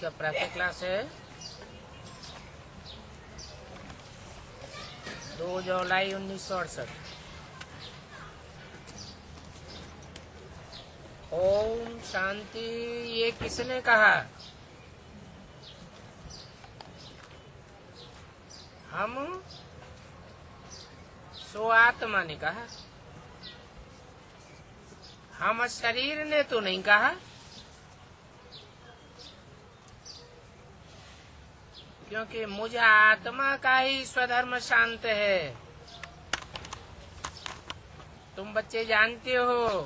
का प्रातः क्लास है 2 जुलाई 1968। ओम शांति। ये किसने कहा? हम सो आत्मा ने कहा, हम शरीर ने तो नहीं कहा। क्योंकि मुझ आत्मा का ही स्वधर्म शांत है। तुम बच्चे जानते हो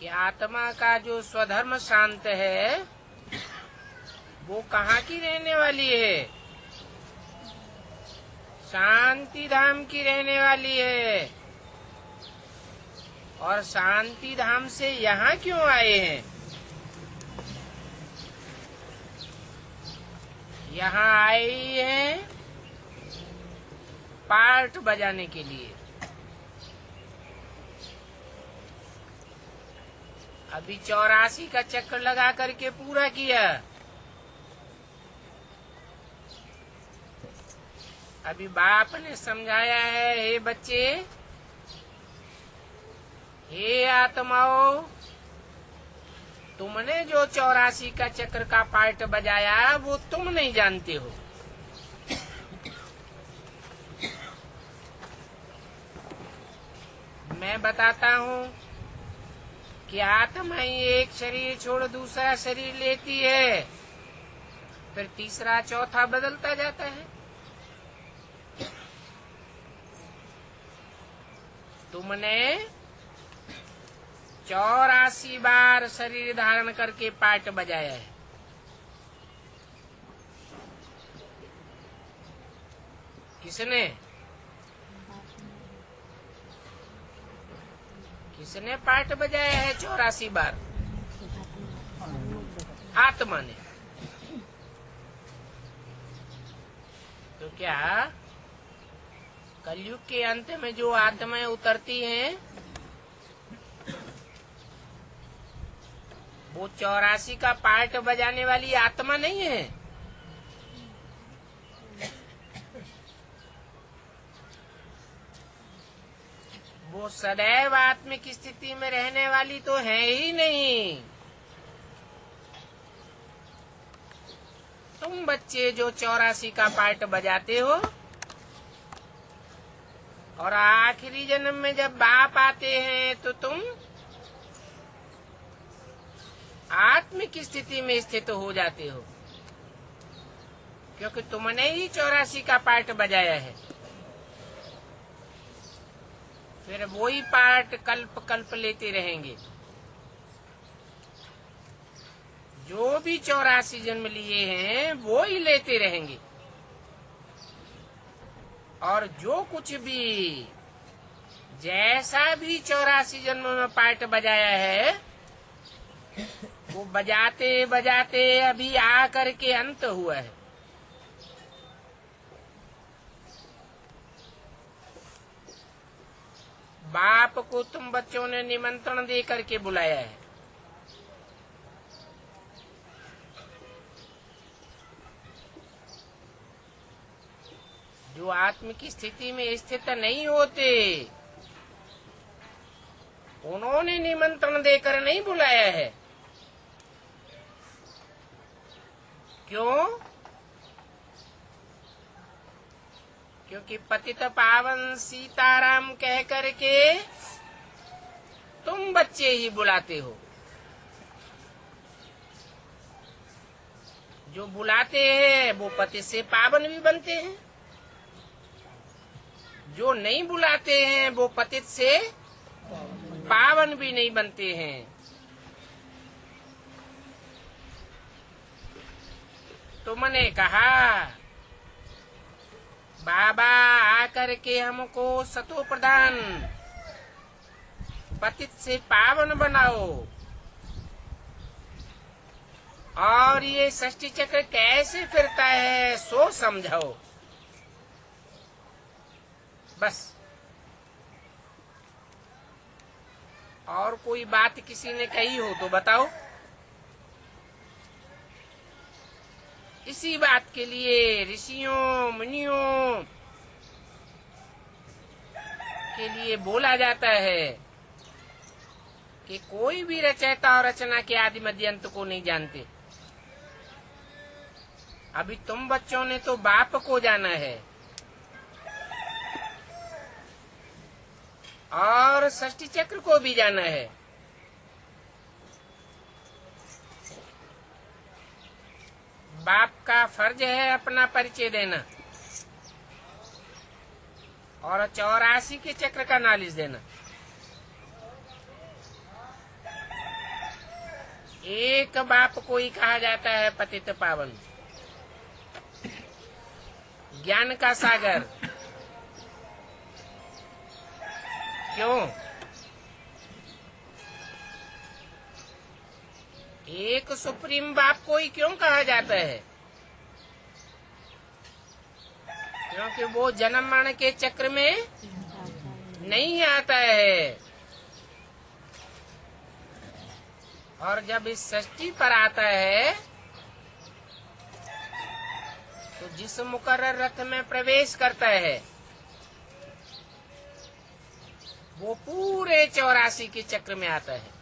कि आत्मा का जो स्वधर्म शांत है वो कहाँ की रहने वाली है? शांति धाम की रहने वाली है। और शांति धाम से यहाँ क्यों आए हैं? यहाँ आए हैं पार्ट बजाने के लिए। अभी 84 का चक्कर लगा करके पूरा किया। अभी बाप ने समझाया है, हे बच्चे, हे आत्माओं, तुमने जो 84 का चक्र का पार्ट बजाया वो तुम नहीं जानते हो। मैं बताता हूँ कि आत्मा ही एक शरीर छोड़ दूसरा शरीर लेती है, फिर तीसरा चौथा बदलता जाता है। तुमने 84 बार शरीर धारण करके पार्ट बजाया है। किसने? किसने पार्ट बजाया है 84 बार? आत्मा ने। तो क्या कलयुग के अंत में जो आत्माएं उतरती हैं वो 84 का पार्ट बजाने वाली आत्मा नहीं है? वो सदैव आत्मिक स्थिति में रहने वाली तो है ही नहीं। तुम बच्चे जो 84 का पार्ट बजाते हो और आखिरी जन्म में जब बाप आते हैं तो तुम आत्मिक स्थिति में स्थित हो जाते हो, क्योंकि तुमने ही 84 का पार्ट बजाया है। फिर वही पार्ट कल्प कल्प लेते रहेंगे। जो भी 84 जन्म लिए हैं वो ही लेते रहेंगे। और जो कुछ भी जैसा भी 84 जन्म में पार्ट बजाया है वो बजाते बजाते अभी आ करके अंत हुआ है। बाप को तुम बच्चों ने निमंत्रण दे करके बुलाया है। जो आत्मिक स्थिति में स्थित नहीं होते उन्होंने निमंत्रण देकर नहीं बुलाया है। क्यों? क्योंकि पतित पावन सीताराम कह करके तुम बच्चे ही बुलाते हो। जो बुलाते हैं वो पतित से पावन भी बनते हैं, जो नहीं बुलाते हैं वो पतित से पावन भी नहीं बनते हैं। तुमने कहा बाबा आकर के हमको सतो प्रधान पतित से पावन बनाओ, और ये षष्ठी चक्र कैसे फिरता है सो समझाओ। बस। और कोई बात किसी ने कही हो तो बताओ। इसी बात के लिए ऋषियों मुनियों के लिए बोला जाता है कि कोई भी रचयिता और रचना के आदि मध्य अंत को नहीं जानते। अभी तुम बच्चों ने तो बाप को जाना है और षष्ठी चक्र को भी जाना है। बाप का फर्ज है अपना परिचय देना और 84 के चक्र का नॉलेज देना। एक बाप को ही कहा जाता है पतित पावन, ज्ञान का सागर। क्यों? एक सुप्रीम बाप को ही क्यों कहा जाता है? क्योंकि वो जन्म मरण के चक्र में नहीं आता है और जब इस सृष्टि पर आता है तो जिस मुकर्रर रथ में प्रवेश करता है वो पूरे 84 के चक्र में आता है।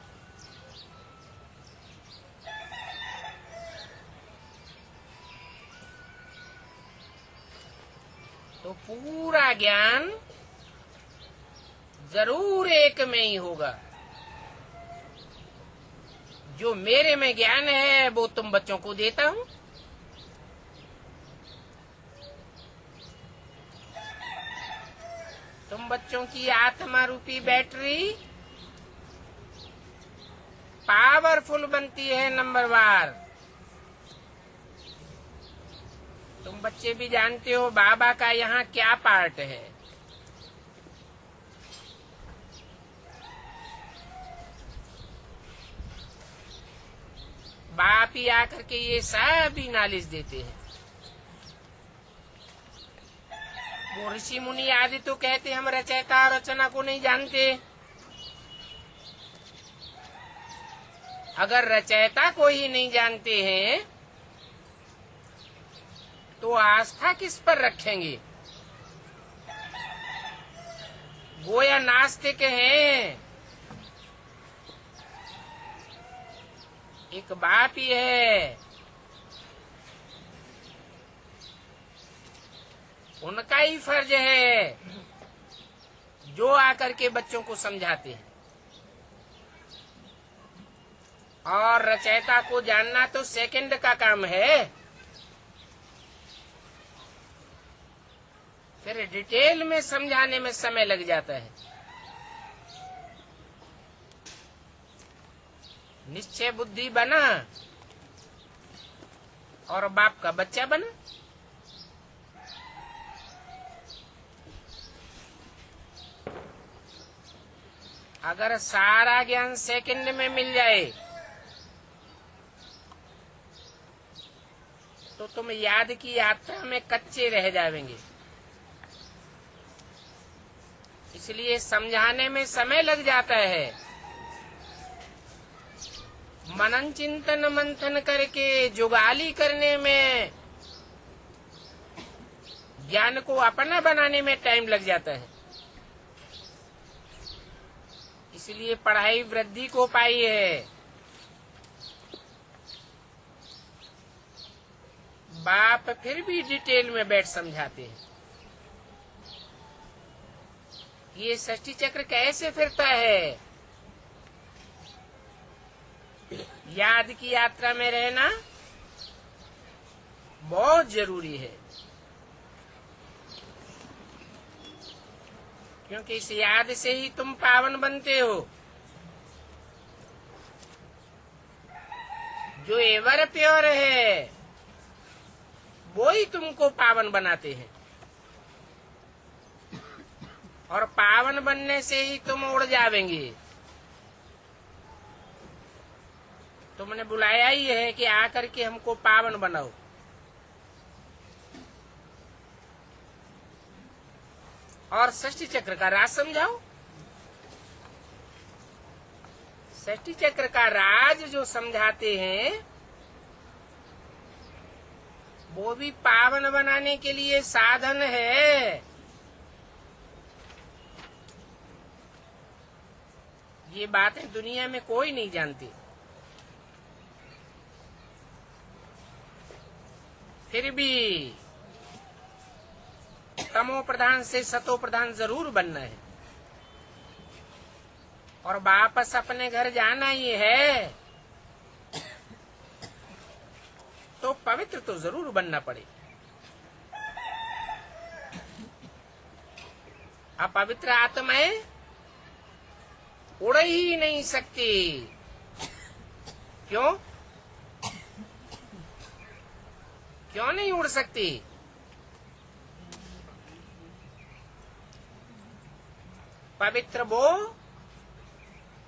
तो पूरा ज्ञान जरूर एक में ही होगा। जो मेरे में ज्ञान है वो तुम बच्चों को देता हूं। तुम बच्चों की आत्मा रूपी बैटरी पावरफुल बनती है नंबरवार। तुम बच्चे भी जानते हो बाबा का यहाँ क्या पार्ट है। बाप ही आकर के ये सब भी नॉलेज देते हैं। वो ऋषि मुनि आदि तो कहते हम रचयिता और रचना को नहीं जानते। अगर रचयिता को ही नहीं जानते हैं तो आस्था किस पर रखेंगे? गोया नास्तिक हैं। एक बाप ही है, उनका ही फर्ज है जो आकर के बच्चों को समझाते हैं। और रचयिता को जानना तो सेकंड का काम है। फिर डिटेल में समझाने में समय लग जाता है। निश्चय बुद्धि बना और बाप का बच्चा बना। अगर सारा ज्ञान सेकंड में मिल जाए तो तुम याद की यात्रा में कच्चे रह जाएंगे। इसलिए समझाने में समय लग जाता है। मनन चिंतन मंथन करके जुगाली करने में, ज्ञान को अपना बनाने में टाइम लग जाता है। इसलिए पढ़ाई वृद्धि को पाई है। बाप फिर भी डिटेल में बैठ समझाते हैं। ये षष्ठी चक्र कैसे फिरता है? याद की यात्रा में रहना बहुत जरूरी है, क्योंकि इस याद से ही तुम पावन बनते हो। जो एवर प्योर है वो ही तुमको पावन बनाते हैं। और पावन बनने से ही तुम उड़ जावेंगे। तुमने बुलाया ही है कि आकर के हमको पावन बनाओ। और षष्ठी चक्र का राज समझाओ। षष्ठी चक्र का राज जो समझाते हैं वो भी पावन बनाने के लिए साधन है। ये बातें दुनिया में कोई नहीं जानती। फिर भी तमो प्रधान से सतो प्रधान जरूर बनना है और वापस अपने घर जाना ही है तो पवित्र तो जरूर बनना पड़े। अपवित्र आत्माएं उड़ ही नहीं सकती। क्यों क्यों नहीं उड़ सकती? पवित्र वो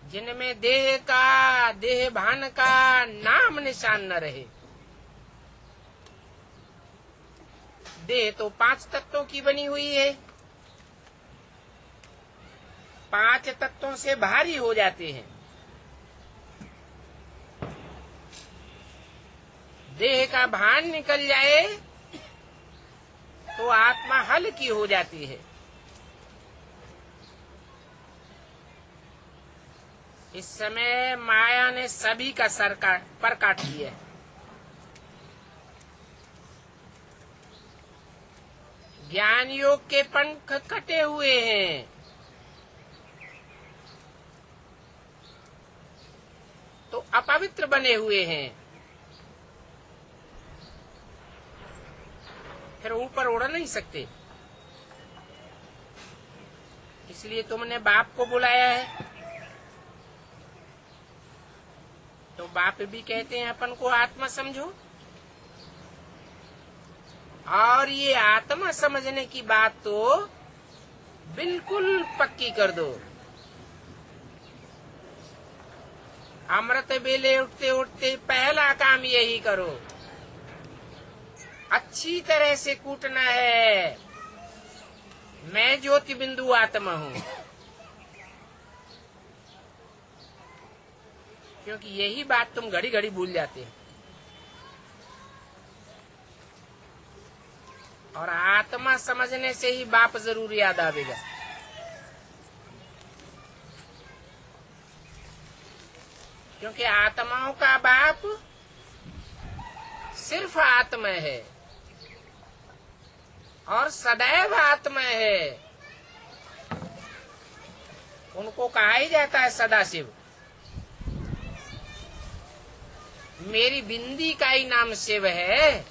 जिनमें देह भान का नाम निशान न रहे। देह तो 5 तत्वों की बनी हुई है, 5 तत्वों से भारी हो जाते हैं। देह का भान निकल जाए तो आत्मा हल्की हो जाती है। इस समय माया ने सभी का पर काट दिया है। ज्ञान योग के पंख कटे हुए हैं। तो अपवित्र बने हुए हैं। फिर ऊपर उड़ नहीं सकते। इसलिए तुमने बाप को बुलाया है। तो बाप भी कहते हैं अपन को आत्मा समझो। और ये आत्मा समझने की बात तो बिल्कुल पक्की कर दो। अमृत बेले उठते उठते पहला काम यही करो, अच्छी तरह से कूटना है मैं ज्योति बिंदु आत्मा हूँ। क्योंकि यही बात तुम घड़ी घड़ी भूल जाते हैं। और आत्मा समझने से ही बाप जरूर याद आवेगा। क्योंकि आत्माओं का बाप सिर्फ आत्मा है और सदैव आत्मा है। उनको कहा ही जाता है सदाशिव। मेरी बिंदी का ही नाम शिव है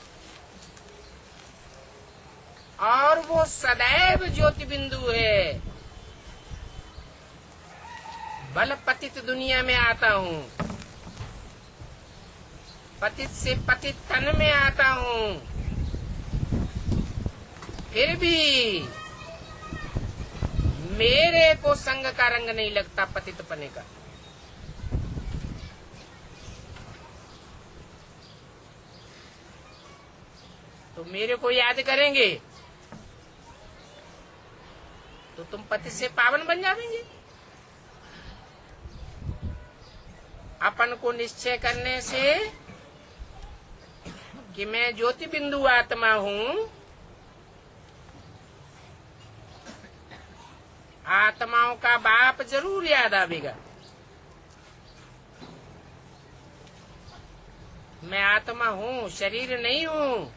और वो सदैव ज्योति बिंदु है। बल पतित दुनिया में आता हूँ, पतित से पतित तन में आता हूँ। फिर भी मेरे को संग का रंग नहीं लगता पतित पने का। तो मेरे को याद करेंगे तो तुम पति से पावन बन जाएंगे। अपन को निश्चय करने से कि मैं ज्योति बिंदु आत्मा हूँ, आत्माओं का बाप जरूर याद आवेगा। मैं आत्मा हूँ, शरीर नहीं हूँ।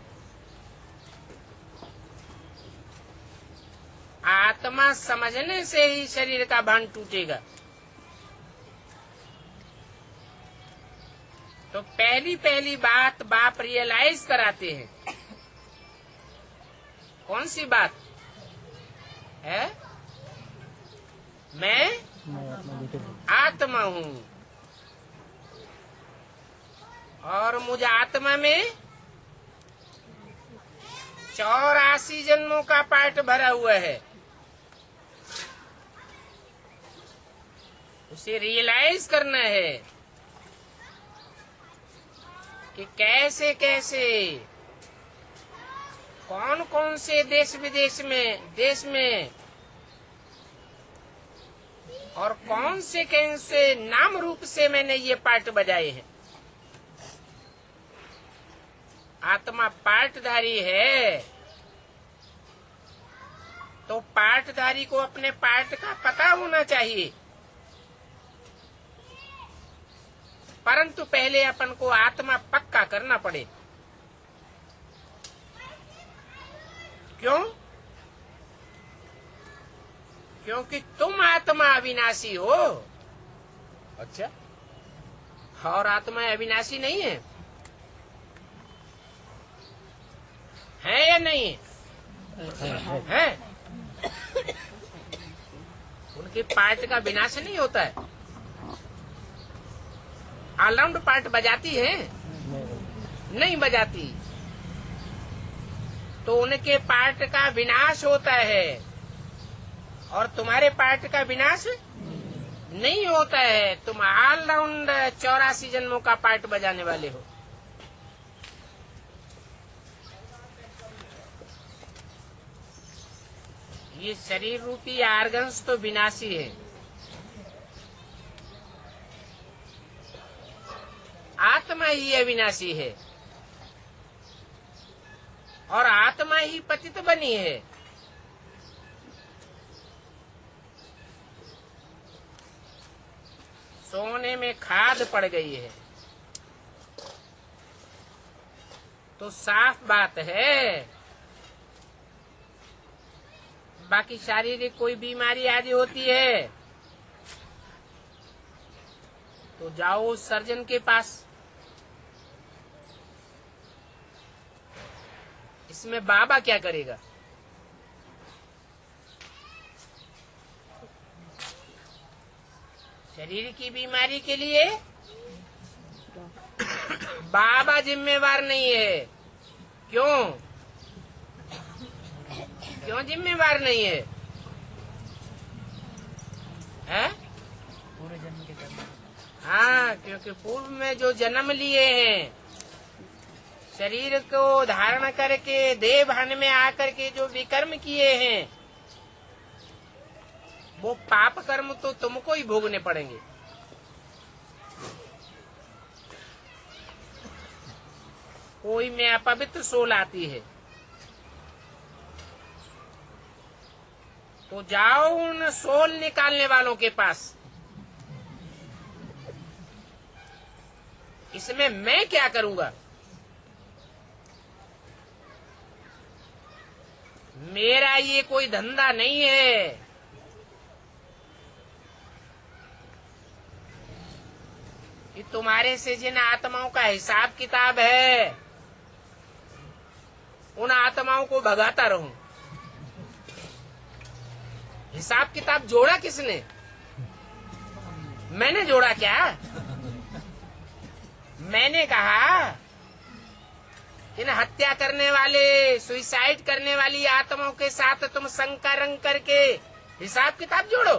आत्मा समझने से ही शरीर का भान टूटेगा। तो पहली बात बाप रियलाइज कराते हैं। कौन सी बात है? मैं आत्मा हूँ और मुझ आत्मा में 84 जन्मों का पाठ भरा हुआ है। उसे रियलाइज करना है कि कैसे कैसे कौन कौन से देश में और कौन से नाम रूप से मैंने ये पार्ट बजाए हैं। आत्मा पार्टधारी है, तो पार्टधारी को अपने पार्ट का पता होना चाहिए। परंतु पहले अपन को आत्मा पक्का करना पड़े। क्यों? क्योंकि तुम आत्मा अविनाशी हो। अच्छा, और आत्मा अविनाशी नहीं है? है या नहीं है? उनके पार्ट का विनाश नहीं होता है। ऑलराउंड पार्ट बजाती है? नहीं बजाती। तो उनके पार्ट का विनाश होता है और तुम्हारे पार्ट का विनाश नहीं होता है। तुम ऑलराउंड 84 जन्मों का पार्ट बजाने वाले हो। ये शरीर रूपी आर्गन्स तो विनाशी है। आत्मा ही अविनाशी है और आत्मा ही पतित बनी है। सोने में खाद पड़ गई है तो साफ बात है। बाकी शारीरिक कोई बीमारी आदि होती है तो जाओ सर्जन के पास। इसमें बाबा क्या करेगा? शरीर की बीमारी के लिए बाबा जिम्मेवार नहीं है। क्यों? क्यों जिम्मेवार नहीं है? हैं? पूरे जन्म के कर्म। हाँ, क्योंकि पूर्व में जो जन्म लिए हैं, शरीर को धारण करके देह भान में आकर के जो विकर्म किए हैं, वो पाप कर्म तो तुमको ही भोगने पड़ेंगे। कोई में अपवित्र सोल आती है तो जाओ उन सोल निकालने वालों के पास। इसमें मैं क्या करूंगा? मेरा ये कोई धंधा नहीं है। कि तुम्हारे से जिन आत्माओं का हिसाब किताब है, उन आत्माओं को भगाता रहूं। हिसाब किताब जोड़ा किसने? मैंने जोड़ा क्या? मैंने कहा इन हत्या करने वाले, सुइसाइड करने वाली आत्माओं के साथ तुम शंका रंग करके हिसाब किताब जोड़ो।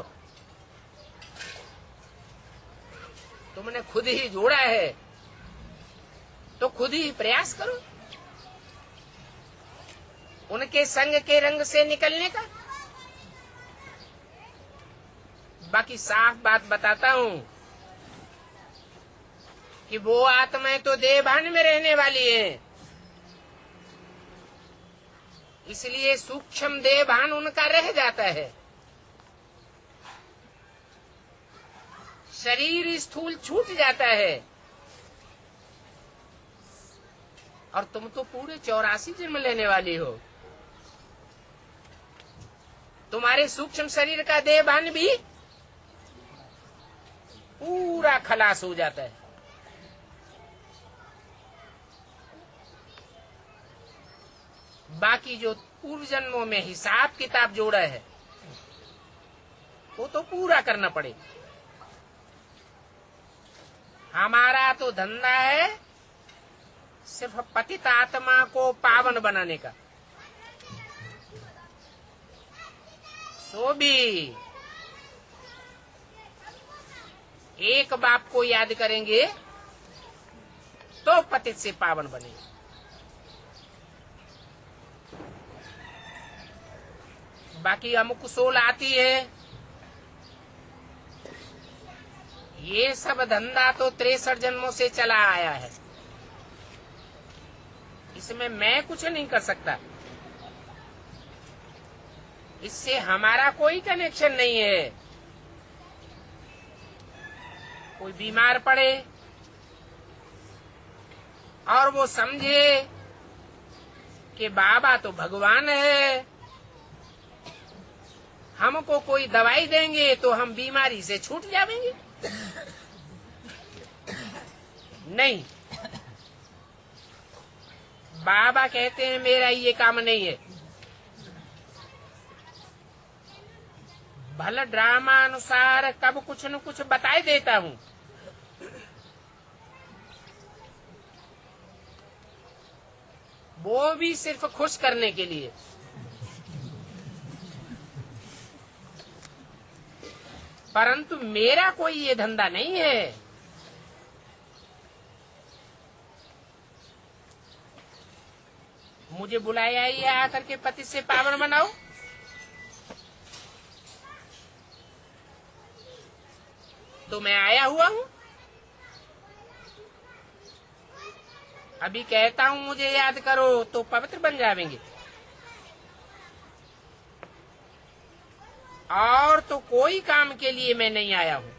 तुमने खुद ही जोड़ा है तो खुद ही प्रयास करो उनके संग के रंग से निकलने का। बाकी साफ बात बताता हूं कि वो आत्माएं तो देहभान में रहने वाली हैं, इसलिए सूक्ष्म देहभान उनका रह जाता है। शरीर स्थूल छूट जाता है और तुम तो पूरे 84 जन्म लेने वाली हो। तुम्हारे सूक्ष्म शरीर का देहभान भी पूरा खलास हो जाता है। बाकी जो पूर्व जन्मों में हिसाब किताब जोड़ा है वो तो पूरा करना पड़ेगा। हमारा तो धंधा है सिर्फ पतित आत्मा को पावन बनाने का। सो भी एक बाप को याद करेंगे तो पतित से पावन बनेंगे। बाकी अमुक सोल आती है ये सब धंधा तो 63 जन्मों से चला आया है, इसमें मैं कुछ नहीं कर सकता। इससे हमारा कोई कनेक्शन नहीं है। कोई बीमार पड़े और वो समझे कि बाबा तो भगवान है, हमको कोई दवाई देंगे तो हम बीमारी से छूट जाएंगे। नहीं, बाबा कहते हैं मेरा ये काम नहीं है। भला ड्रामा अनुसार कब कुछ न कुछ बताई देता हूँ, वो भी सिर्फ खुश करने के लिए। परंतु मेरा कोई ये धंधा नहीं है। मुझे बुलाया ही है आकर के पति से पावन बनाओ, तो मैं आया हुआ हूँ। अभी कहता हूँ मुझे याद करो तो पवित्र बन जाएंगे, और तो कोई काम के लिए मैं नहीं आया हूँ।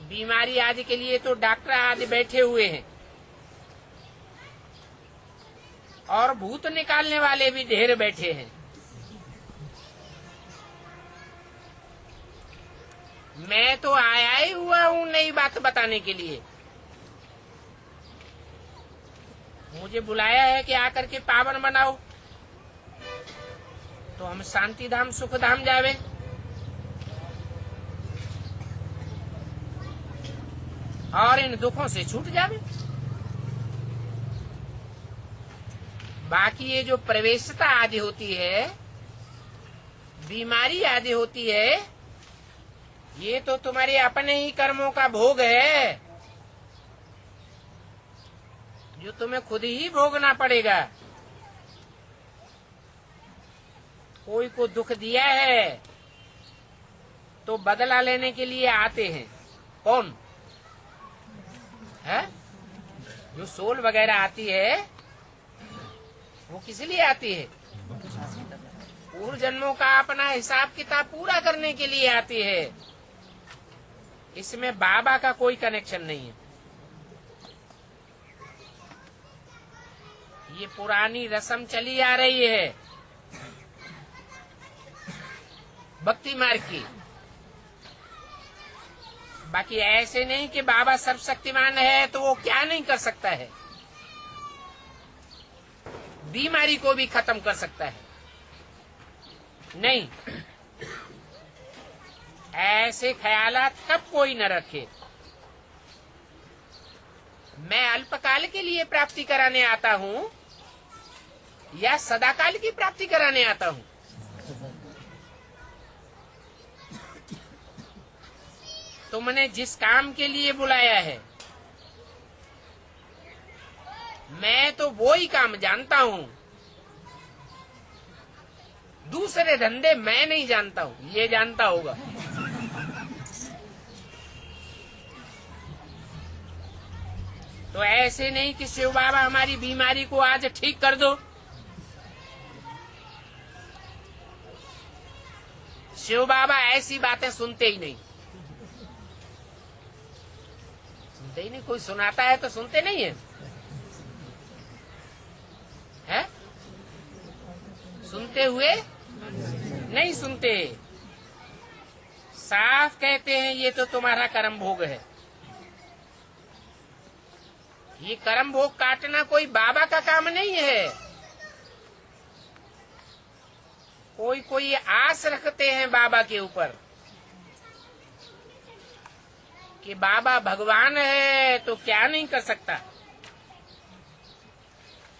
बीमारी आदि के लिए तो डॉक्टर आदि बैठे हुए हैं, और भूत निकालने वाले भी ढेर बैठे हैं। मैं तो आया ही हुआ हूँ नई बात बताने के लिए। मुझे बुलाया है कि आकर के पावन बनाओ, तो हम शांति धाम सुख धाम जावे। और इन दुखों से छूट जावे। बाकी ये जो प्रवेशता आदि होती है, बीमारी आदि होती है, ये तो तुम्हारे अपने ही कर्मों का भोग है, जो तुम्हें खुद ही भोगना पड़ेगा। कोई को दुख दिया है तो बदला लेने के लिए आते हैं। कौन है? जो सोल वगैरह आती है वो किस लिए आती है? पूर्व जन्मों का अपना हिसाब किताब पूरा करने के लिए आती है। इसमें बाबा का कोई कनेक्शन नहीं है। ये पुरानी रस्म चली आ रही है भक्ति मार्ग की। बाकी ऐसे नहीं कि बाबा सर्वशक्तिमान है तो वो क्या नहीं कर सकता है, बीमारी को भी खत्म कर सकता है। नहीं, ऐसे ख्यालात कब कोई न रखे। मैं अल्पकाल के लिए प्राप्ति कराने आता हूँ या सदाकाल की प्राप्ति कराने आता हूँ? तुमने जिस काम के लिए बुलाया है, मैं तो वो ही काम जानता हूँ, दूसरे धंधे मैं नहीं जानता हूँ, ये जानता होगा। तो ऐसे नहीं कि शिव बाबा हमारी बीमारी को आज ठीक कर दो। शिव बाबा ऐसी बातें सुनते ही नहीं, सुनते ही नहीं। कोई सुनाता है तो सुनते नहीं है, है? सुनते हुए नहीं सुनते। साफ कहते हैं ये तो तुम्हारा कर्म भोग है। ये कर्म भोग काटना कोई बाबा का काम नहीं है। कोई आस रखते हैं बाबा के ऊपर कि बाबा भगवान है तो क्या नहीं कर सकता।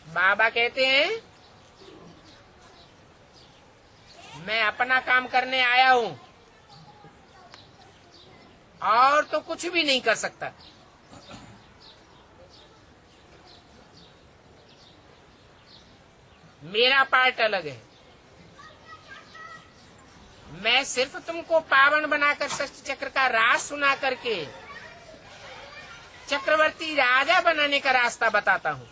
बाबा कहते हैं मैं अपना काम करने आया हूँ और तो कुछ भी नहीं कर सकता। मेरा पार्ट अलग है। मैं सिर्फ तुमको पावन बनाकर षष्ठ चक्र का राज सुना करके चक्रवर्ती राजा बनाने का रास्ता बताता हूँ।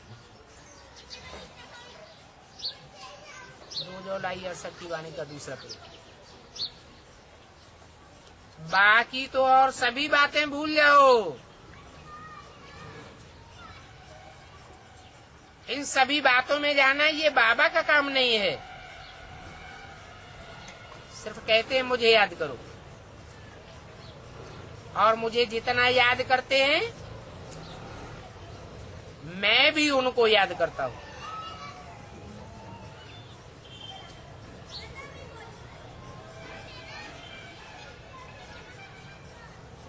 रोज लाई और शक्ति वाणी का दूसरा पेज। बाकी तो और सभी बातें भूल जाओ। इन सभी बातों में जाना ये बाबा का काम नहीं है। सिर्फ कहते हैं मुझे याद करो, और मुझे जितना याद करते हैं मैं भी उनको याद करता हूं।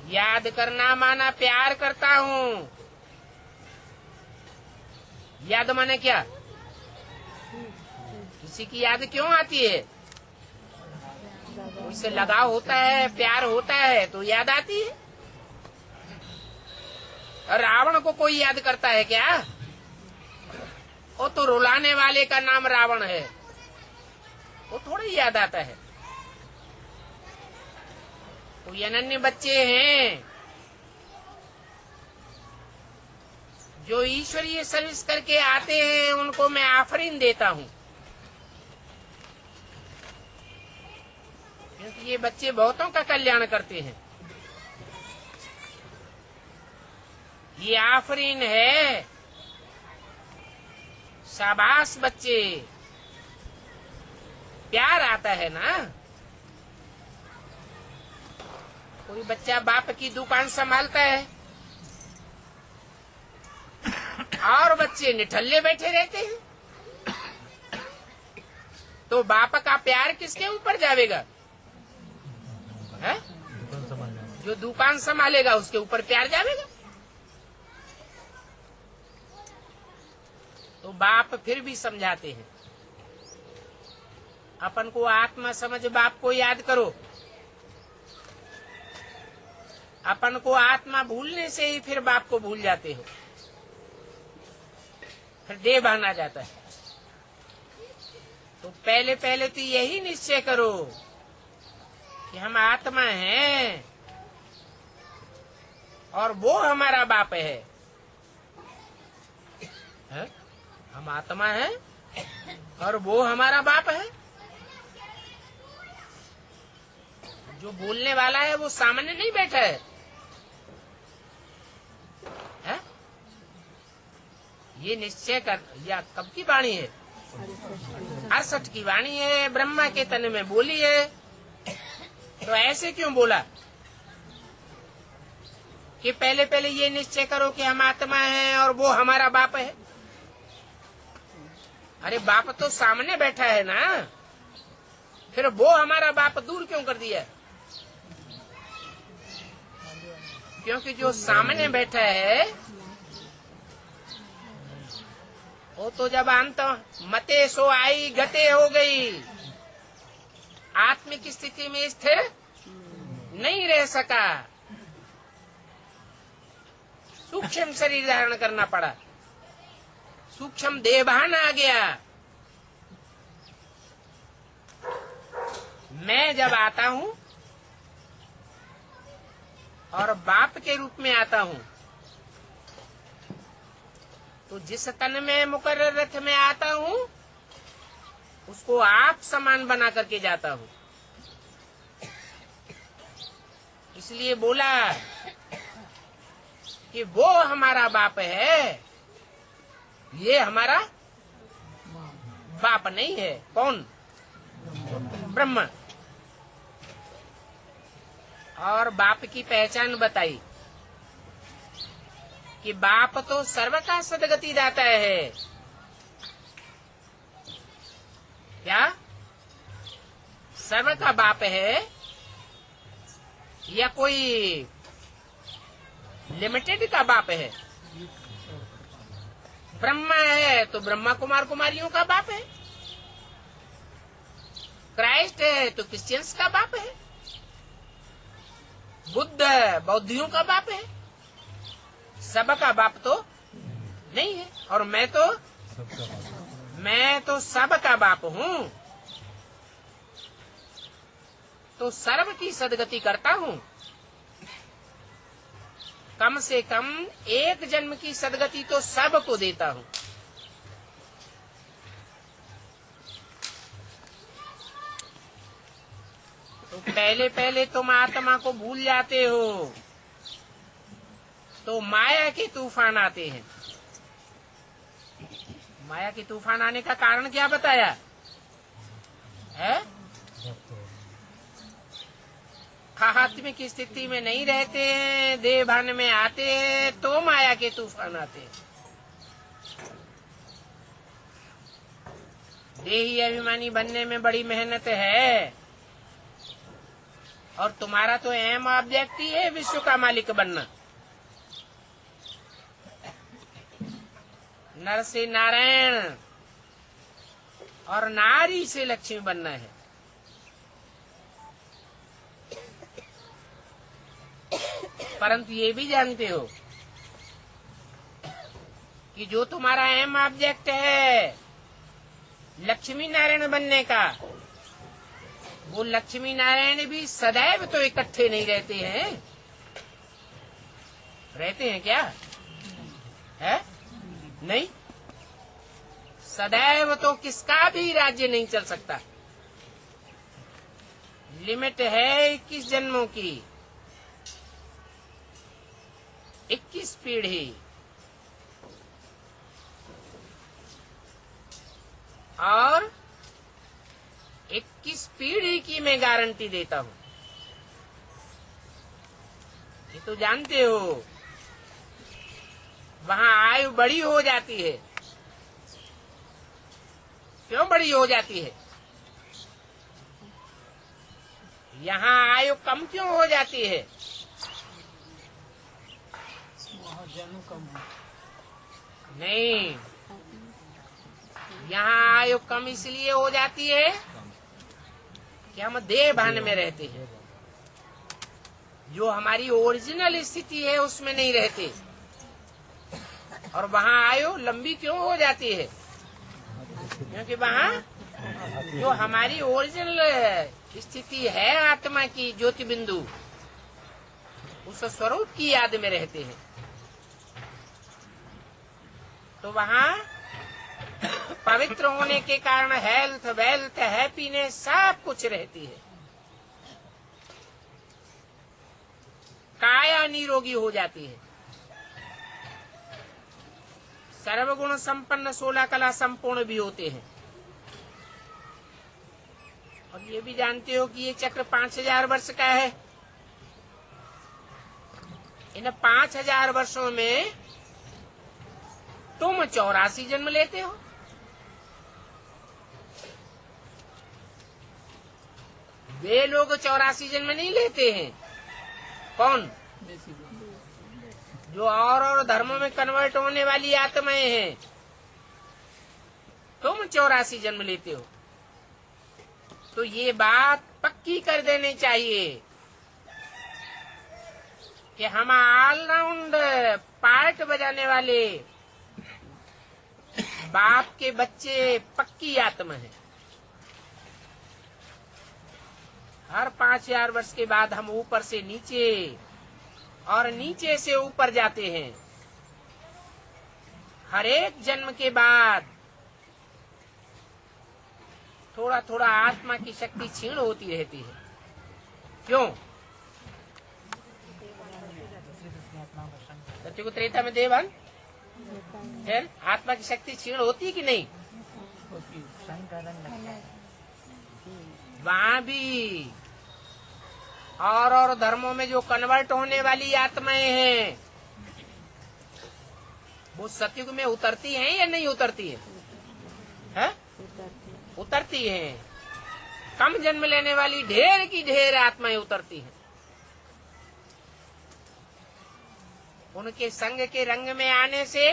याद करना माना प्यार करता हूं। याद माने क्या? किसी की याद क्यों आती है? उससे लगाव होता है, प्यार होता है तो याद आती है। और रावण को कोई याद करता है क्या? वो तो रुलाने वाले का नाम रावण है, वो थोड़ी याद आता है। तो ये अनन्य बच्चे हैं जो ईश्वरीय सर्विस करके आते हैं, उनको मैं आफरीन देता हूं। क्योंकि ये बच्चे बहुतों का कल्याण करते हैं। ये आफरीन है। शाबाश बच्चे, प्यार आता है ना। कोई बच्चा बाप की दुकान संभालता है और बच्चे निठल्ले बैठे रहते हैं, तो बाप का प्यार किसके ऊपर जाएगा? है? जो दुकान संभालेगा उसके ऊपर प्यार जाएगा। तो बाप फिर भी समझाते हैं, अपन को आत्मा समझ बाप को याद करो। अपन को आत्मा भूलने से ही फिर बाप को भूल जाते हो, फिर देह बना जाता है। तो पहले पहले तो यही निश्चय करो कि हम आत्मा हैं और वो हमारा बाप है। हम आत्मा हैं और वो हमारा बाप है। जो बोलने वाला है वो सामने नहीं बैठा है, है? ये निश्चय कर। या कब की वाणी है? 68 की वाणी है। ब्रह्मा के तन में बोली है। तो ऐसे क्यों बोला कि पहले पहले ये निश्चय करो कि हम आत्मा हैं और वो हमारा बाप है? अरे बाप तो सामने बैठा है ना, फिर वो हमारा बाप दूर क्यों कर दिया? क्योंकि जो सामने बैठा है वो तो जब अंत मते सो आई घटे हो गई, आत्मिक स्थिति में स्थिर नहीं रह सका, सूक्ष्म शरीर धारण करना पड़ा, सूक्ष्म देहभान आ गया। मैं जब आता हूं और बाप के रूप में आता हूं, तो जिस तन में मुकर्रर रथ में आता हूं उसको आप समान बना करके जाता हूं। इसलिए बोला कि वो हमारा बाप है, ये हमारा बाप नहीं है। कौन? ब्रह्मा। और बाप की पहचान बताई कि बाप तो सर्व का सदगति दाता है। क्या सर्व का बाप है या कोई लिमिटेड का बाप है? ब्रह्मा है तो ब्रह्मा कुमार कुमारियों का बाप है। क्राइस्ट है तो क्रिश्चियंस का बाप है। बुद्ध बौद्धियों का बाप है। सबका बाप तो नहीं है। और मैं तो सबका बाप हूँ। तो सर्व की सदगति करता हूँ। कम से कम एक जन्म की सदगति तो सबको देता हूँ। तो पहले पहले तुम आत्मा को भूल जाते हो तो माया के तूफान आते हैं। माया के तूफान आने का कारण क्या बताया है? आत्मिक की स्थिति में नहीं रहते हैं, देह भान में आते हैं तो माया के तूफान आते हैं। देही अभिमानी बनने में बड़ी मेहनत है और तुम्हारा तो एम ऑब्जेक्ट ही है विश्व का मालिक बनना। नर से नारायण और नारी से लक्ष्मी बनना है। परंतु ये भी जानते हो कि जो तुम्हारा एम ऑब्जेक्ट है लक्ष्मी नारायण बनने का, वो लक्ष्मी नारायण भी सदैव तो इकट्ठे नहीं रहते हैं। रहते हैं क्या? है नहीं। सदैव तो किसका भी राज्य नहीं चल सकता। लिमिट है 21 जन्मों की, 21 पीढ़ी। और 21 पीढ़ी की मैं गारंटी देता हूं। ये तो जानते हो वहां आयु बड़ी हो जाती है। क्यों बड़ी हो जाती है? यहाँ आयु कम क्यों हो जाती है? जन्म कम है। नहीं, यहाँ आयु कम इसलिए हो जाती है कि हम देह भान में रहते हैं। जो हमारी ओरिजिनल स्थिति है उसमें नहीं रहते। और वहाँ आयु लंबी क्यों हो जाती है? क्योंकि वहाँ जो हमारी ओरिजिनल स्थिति है आत्मा की ज्योति बिंदु, उस स्वरूप की याद में रहते हैं। तो वहाँ पवित्र होने के कारण हेल्थ, वेल्थ, हैप्पीनेस सब कुछ रहती है। काया निरोगी हो जाती है। सर्वगुण संपन्न 16 कला संपूर्ण भी होते हैं। और ये भी जानते हो कि ये चक्र 5000 वर्ष का है। इन 5000 वर्षों में तुम 84 जन्म लेते हो। वे लोग 84 जन्म नहीं लेते हैं। कौन? जो और धर्मों में कन्वर्ट होने वाली आत्माएं हैं। तुम 84 जन्म लेते हो। तो ये बात पक्की कर देनी चाहिए कि हम ऑलराउंड पार्ट बजाने वाले बाप के बच्चे पक्की आत्मा है। हर 5000 वर्ष के बाद हम ऊपर से नीचे और नीचे से ऊपर जाते हैं। हर एक जन्म के बाद थोड़ा थोड़ा आत्मा की शक्ति क्षीण होती रहती है। क्यों? सत्य को त्रेता में देवन, फिर आत्मा की शक्ति क्षीण होती है कि नहीं? वहाँ भी और धर्मों में जो कन्वर्ट होने वाली आत्माएं हैं वो सतयुग में उतरती हैं या नहीं उतरती है? उतरती हैं। कम जन्म लेने वाली ढेर की ढेर आत्माएं उतरती हैं। उनके संग के रंग में आने से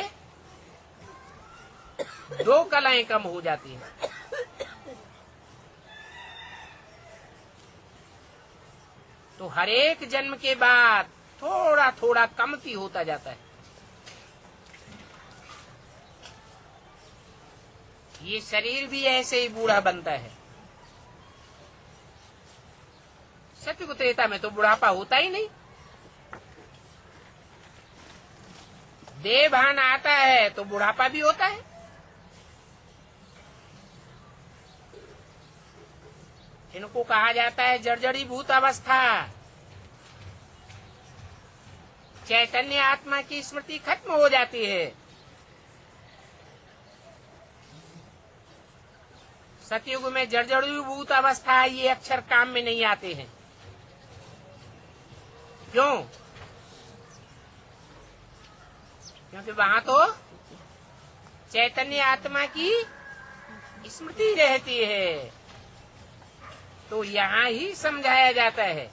2 कलाएं कम हो जाती हैं। तो हर एक जन्म के बाद थोड़ा थोड़ा कमती होता जाता है। ये शरीर भी ऐसे ही बूढ़ा बनता है। सत्युग त्रेता में तो बुढ़ापा होता ही नहीं। देह भान आता है तो बुढ़ापा भी होता है। इनको कहा जाता है जर्जरीभूत अवस्था। चैतन्य आत्मा की स्मृति खत्म हो जाती है। सतयुग में जर्जरीभूत अवस्था, ये अक्षर काम में नहीं आते हैं। क्यों? क्योंकि वहां तो चैतन्य आत्मा की स्मृति रहती है। तो यहाँ ही समझाया जाता है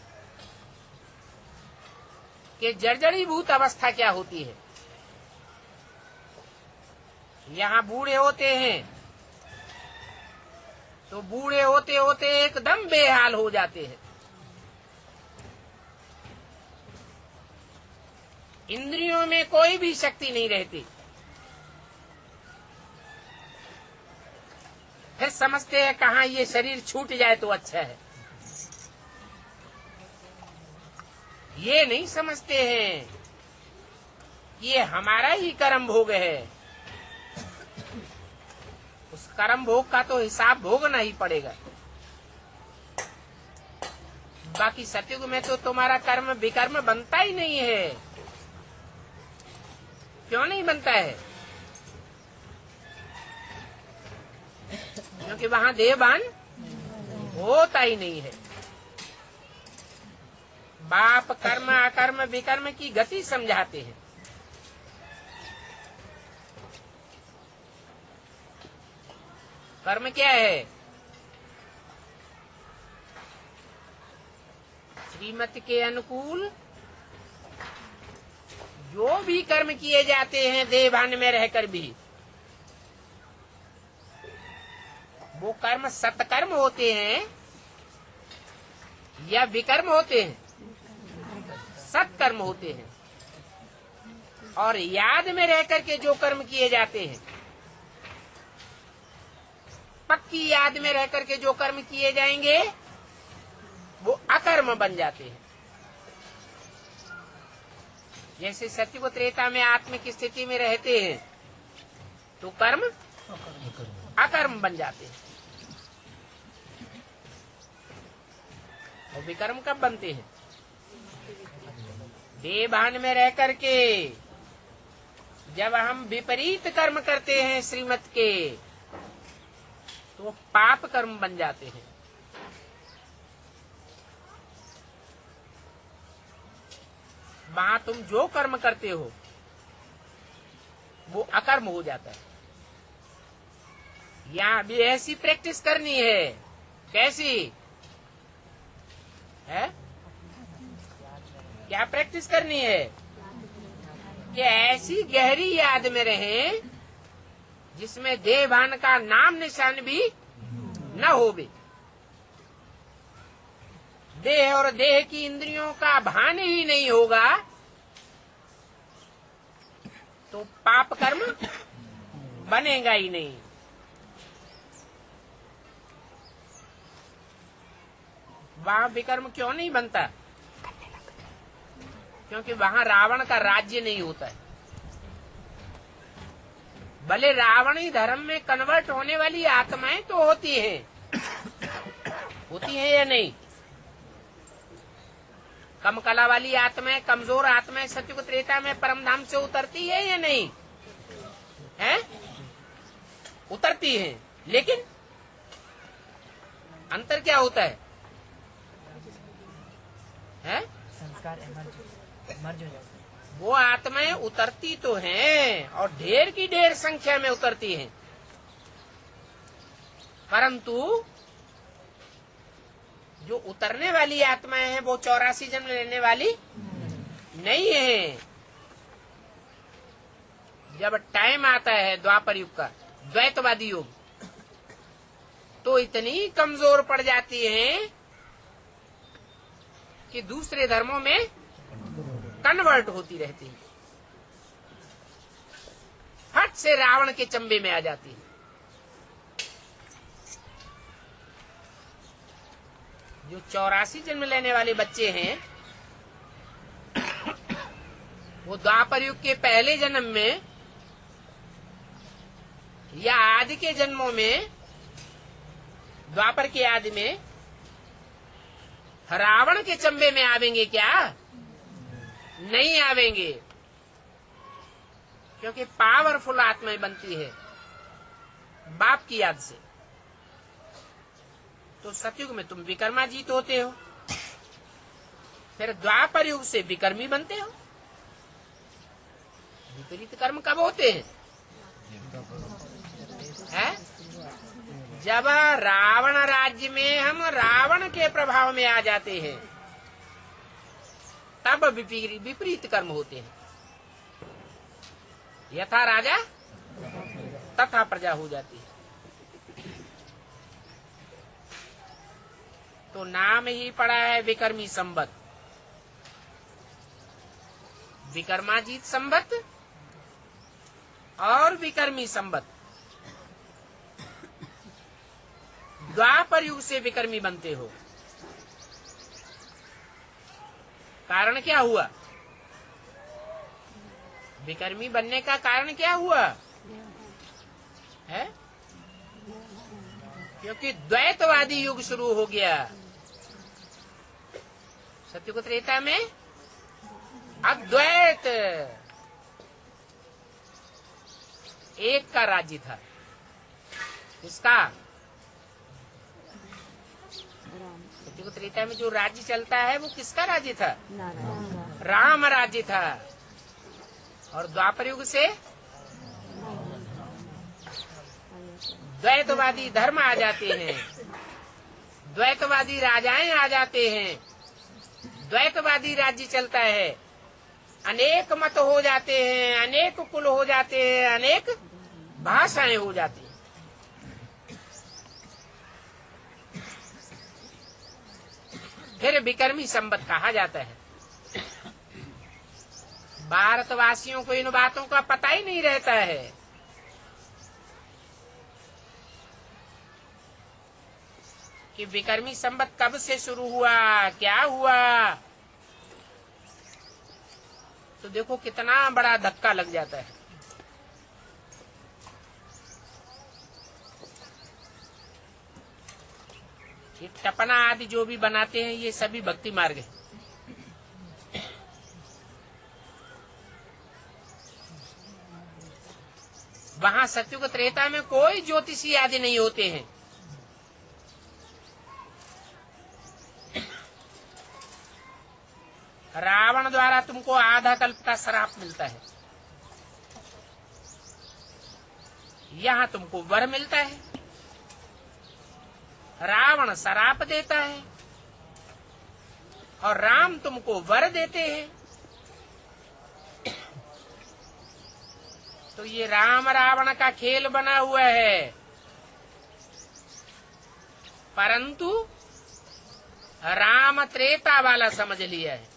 कि जर्जरीभूत अवस्था क्या होती है। यहाँ बूढ़े होते हैं तो बूढ़े होते होते एकदम बेहाल हो जाते हैं। इंद्रियों में कोई भी शक्ति नहीं रहती। फिर समझते हैं कहाँ ये शरीर छूट जाए तो अच्छा है। ये नहीं समझते हैं ये हमारा ही कर्म भोग है। उस कर्म भोग का तो हिसाब भोगना ही पड़ेगा। बाकी सतयुग में तो तुम्हारा कर्म विकर्म बनता ही नहीं है। क्यों नहीं बनता है? क्योंकि वहां देहभान होता ही नहीं है। बाप कर्म अकर्म विकर्म की गति समझाते हैं। कर्म क्या है? श्रीमत के अनुकूल जो भी कर्म किए जाते हैं देहभान में रहकर भी, वो कर्म सत्कर्म होते हैं या विकर्म होते हैं? सत्कर्म होते हैं। और याद में रहकर के जो कर्म किए जाते हैं, पक्की याद में रहकर के जो कर्म किए जाएंगे वो अकर्म बन जाते हैं। जैसे सत्युग त्रेता में आत्मिक स्थिति में रहते हैं तो कर्म अकर्म बन जाते हैं। और विकर्म कब बनते हैं? देहभान में रह करके जब हम विपरीत कर्म करते हैं श्रीमत के, तो पाप कर्म बन जाते हैं। वहां तुम जो कर्म करते हो वो अकर्म हो जाता है। यहाँ भी ऐसी प्रैक्टिस करनी है। कैसी है? क्या प्रैक्टिस करनी है? कि ऐसी गहरी याद में रहें जिसमें देहभान का नाम निशान भी न होवे। देह और देह की इंद्रियों का भान ही नहीं होगा तो पाप कर्म बनेगा ही नहीं। वहां विकर्म क्यों नहीं बनता? क्योंकि वहां रावण का राज्य नहीं होता है। भले रावणी धर्म में कन्वर्ट होने वाली आत्माएं तो होती हैं, होती हैं या नहीं? कम कला वाली आत्माएं, कमजोर आत्माएं सत्युग त्रेता में परम धाम से उतरती है या नहीं? है? उतरती हैं। लेकिन अंतर क्या होता है? हैं? संस्कार मर्ज हो जाते हैं। वो आत्माएं उतरती तो हैं और ढेर की ढेर संख्या में उतरती हैं, परंतु जो उतरने वाली आत्माएं हैं वो 84 जन्म लेने वाली नहीं है। जब टाइम आता है द्वापर युग का, द्वैतवादी युग, तो इतनी कमजोर पड़ जाती हैं कि दूसरे धर्मों में कन्वर्ट होती रहती है। फट से रावण के चंबे में आ जाती है। जो 84 जन्म लेने वाले बच्चे हैं, वो द्वापर युग के पहले जन्म में या आदि के जन्मों में, द्वापर के आदि में रावण के चंबे में आवेंगे क्या? नहीं आवेंगे, क्योंकि पावरफुल आत्माएं बनती है बाप की याद से। तो सतयुग में तुम विकर्माजीत होते हो, फिर द्वापर युग से विकर्मी बनते हो। विपरीत कर्म कब होते हैं? जब रावण राज्य में हम रावण के प्रभाव में आ जाते हैं, तब विपरीत कर्म होते हैं। यथा राजा तथा प्रजा हो जाती है। तो नाम ही पड़ा है विकर्मी संवत, विकर्माजीत संवत और विकर्मी संवत। द्वापर युग से विकर्मी बनते हो। कारण क्या हुआ? विकर्मी बनने का कारण क्या हुआ है? क्योंकि द्वैतवादी युग शुरू हो गया। सत्युग त्रेता में अद्वैत एक का राज्य था। इसका सत्युग त्रेता में जो राज्य चलता है वो किसका राज्य था? राम राज्य था। और द्वापर युग से द्वैतवादी धर्म आ जाते हैं, द्वैतवादी राजाएं आ जाते हैं, द्वैतवादी राज्य चलता है, अनेक मत हो जाते हैं, अनेक कुल हो जाते हैं, अनेक भाषाएं हो जाती हैं। फिर विकर्मी संवत कहा जाता है। भारतवासियों को इन बातों का पता ही नहीं रहता है। कि विकर्मी संवत कब से शुरू हुआ, क्या हुआ। तो देखो कितना बड़ा धक्का लग जाता है। ये टपना आदि जो भी बनाते हैं ये सभी भक्ति मार्ग है। वहां सत्युग त्रेता में कोई ज्योतिषी आदि नहीं होते हैं। रावण द्वारा तुमको आधा कल्प का श्राप मिलता है, यहाँ तुमको वर मिलता है। रावण श्राप देता है और राम तुमको वर देते हैं। तो ये राम रावण का खेल बना हुआ है। परंतु राम त्रेता वाला समझ लिया है।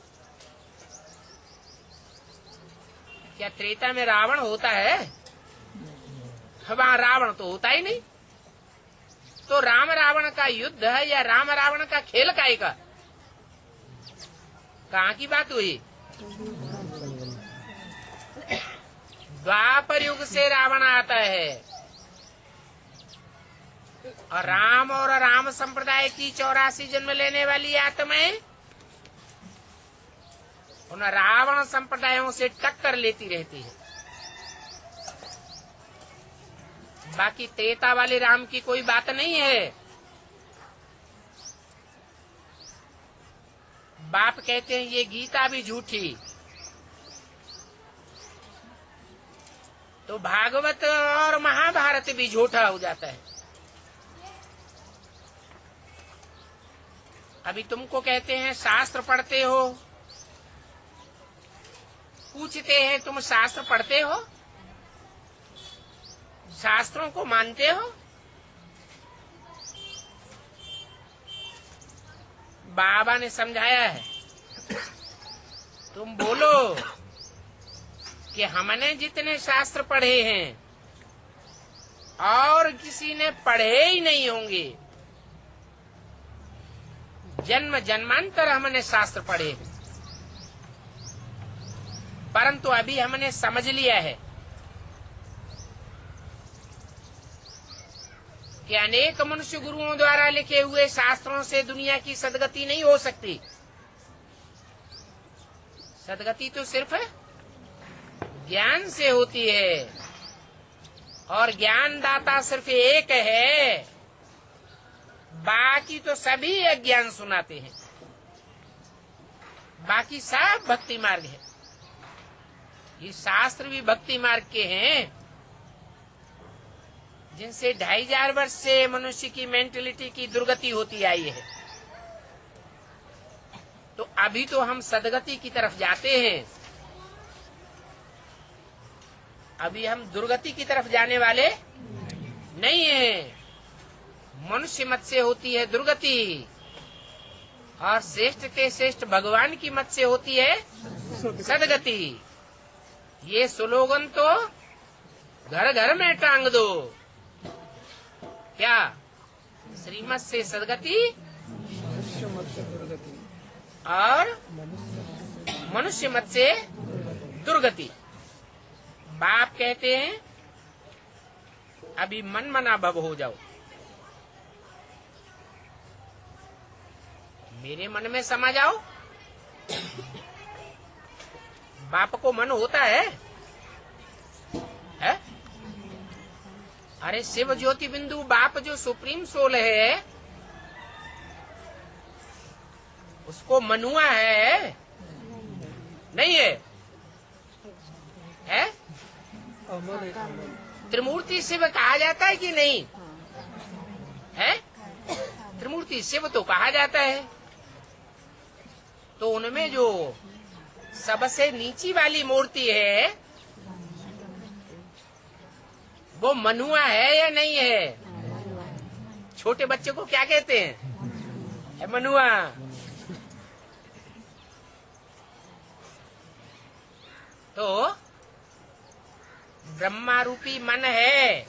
क्या त्रेता में रावण होता है? वहां रावण तो होता ही नहीं। तो राम रावण का युद्ध है या राम रावण का खेल का एक? कहाँ की बात हुई? द्वापर युग से रावण आता है और राम संप्रदाय की 84 जन्म लेने वाली आत्माएं उन रावण संप्रदायों से टक्कर लेती रहती है। बाकी त्रेता वाले राम की कोई बात नहीं है। बाप कहते हैं ये गीता भी झूठी, तो भागवत और महाभारत भी झूठा हो जाता है। अभी तुमको कहते हैं शास्त्र पढ़ते हो, पूछते हैं तुम शास्त्र पढ़ते हो, शास्त्रों को मानते हो? बाबा ने समझाया है, तुम बोलो कि हमने जितने शास्त्र पढ़े हैं और किसी ने पढ़े ही नहीं होंगे, जन्म जन्मांतर हमने शास्त्र पढ़े, परंतु अभी हमने समझ लिया है कि अनेक मनुष्य गुरुओं द्वारा लिखे हुए शास्त्रों से दुनिया की सदगति नहीं हो सकती। सदगति तो सिर्फ ज्ञान से होती है, और ज्ञान दाता सिर्फ एक है, बाकी तो सभी अज्ञान सुनाते हैं। बाकी सब भक्ति मार्ग है। ये शास्त्र भी भक्ति मार्ग के हैं, जिनसे 2500 वर्ष से मनुष्य की मेंटेलिटी की दुर्गति होती आई है। तो अभी तो हम सदगति की तरफ जाते हैं, अभी हम दुर्गति की तरफ जाने वाले नहीं हैं। मनुष्य मत से होती है दुर्गति, और श्रेष्ठ के श्रेष्ठ भगवान की मत से होती है सदगति। ये स्लोगन तो घर घर में टांग दो। क्या? श्रीमत से सदगति और मनुष्य मत से दुर्गति। बाप कहते हैं अभी मन मना भव हो जाओ, मेरे मन में समा जाओ। बाप को मन होता है? अरे शिव ज्योति बिंदु बाप जो सुप्रीम सोल है, उसको मनुआ है? नहीं है? है? त्रिमूर्ति शिव कहा जाता है कि नहीं है? त्रिमूर्ति शिव तो कहा जाता है। तो उनमें जो सबसे नीची वाली मूर्ति है, वो मनुआ है या नहीं है? छोटे बच्चे को क्या कहते हैं? है मनुआ। तो ब्रह्मा रूपी मन है,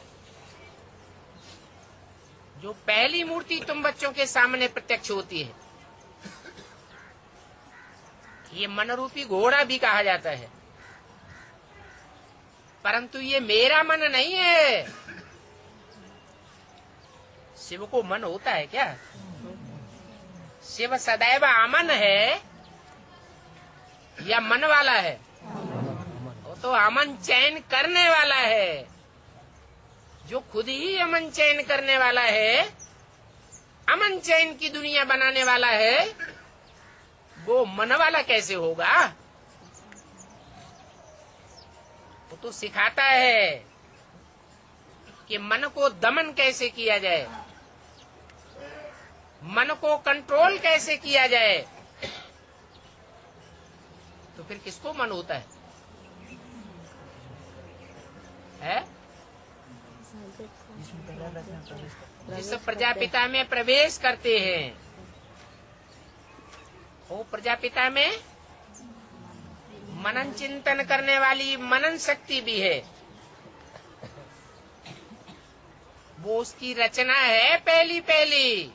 जो पहली मूर्ति तुम बच्चों के सामने प्रत्यक्ष होती है। ये मन रूपी घोड़ा भी कहा जाता है, परंतु ये मेरा मन नहीं है। शिव को मन होता है क्या? शिव सदैव अमन है या मन वाला है? वो तो अमन चयन करने वाला है। जो खुद ही अमन चयन करने वाला है, अमन चयन की दुनिया बनाने वाला है, वो मन वाला कैसे होगा? वो तो सिखाता है कि मन को दमन कैसे किया जाए, मन को कंट्रोल कैसे किया जाए। तो फिर किसको मन होता है? जिस प्रजापिता में प्रवेश करते हैं, वो प्रजापिता में मनन चिंतन करने वाली मनन शक्ति भी है। वो उसकी रचना है पहली पहली।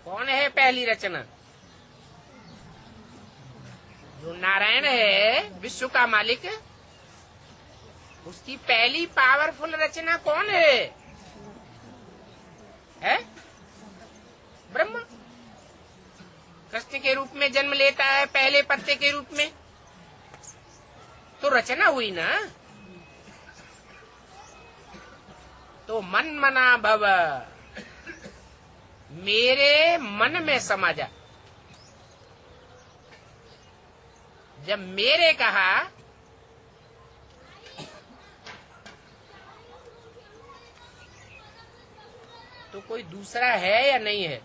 कौन है पहली रचना? जो नारायण है, विश्व का मालिक, उसकी पहली पावरफुल रचना कौन है? ब्रह्मा। कृष्ण के रूप में जन्म लेता है, पहले पत्ते के रूप में, तो रचना हुई ना। तो मन मना भव, मेरे मन में समा जा। जब मेरे कहा, तो कोई दूसरा है या नहीं है?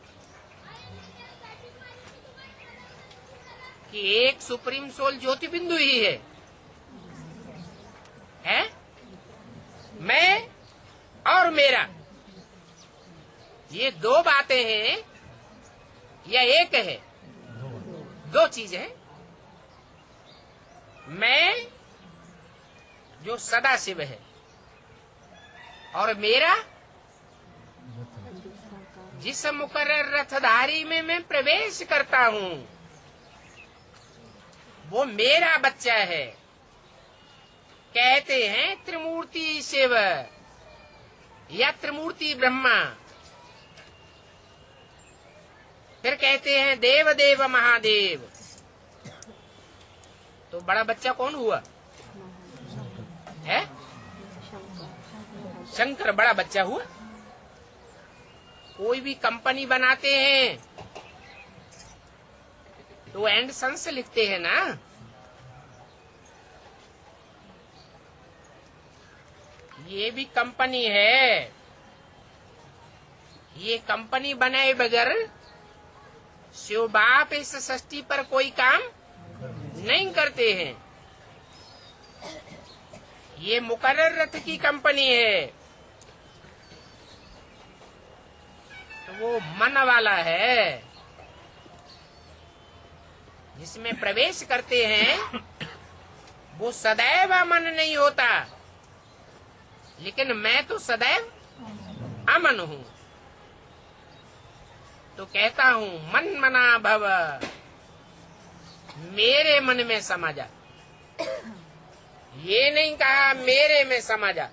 कि एक सुप्रीम सोल ज्योति बिंदु ही है? मैं और मेरा, ये दो बातें हैं या एक है? दो चीजें हैं। मैं जो सदा शिव है, और मेरा जिस मुकर्रर रथधारी में मैं प्रवेश करता हूँ वो मेरा बच्चा है। कहते हैं त्रिमूर्ति शिव या त्रिमूर्ति ब्रह्मा, फिर कहते हैं देव देव महादेव। तो बड़ा बच्चा कौन हुआ है? शंकर बड़ा बच्चा हुआ। कोई भी कंपनी बनाते हैं तो एंड सन्स लिखते हैं ना। ये भी कंपनी है। ये कंपनी बनाए बगैर शिव बाप इस सृष्टि पर कोई काम नहीं करते हैं। ये मुकर्रर रथ की कंपनी है। तो वो मन वाला है जिसमें प्रवेश करते हैं वो सदैव मन नहीं होता, लेकिन मैं तो सदैव अमन हूँ। तो कहता हूँ मन मना भव, मेरे मन में समा जा। ये नहीं कहा मेरे में समा जा।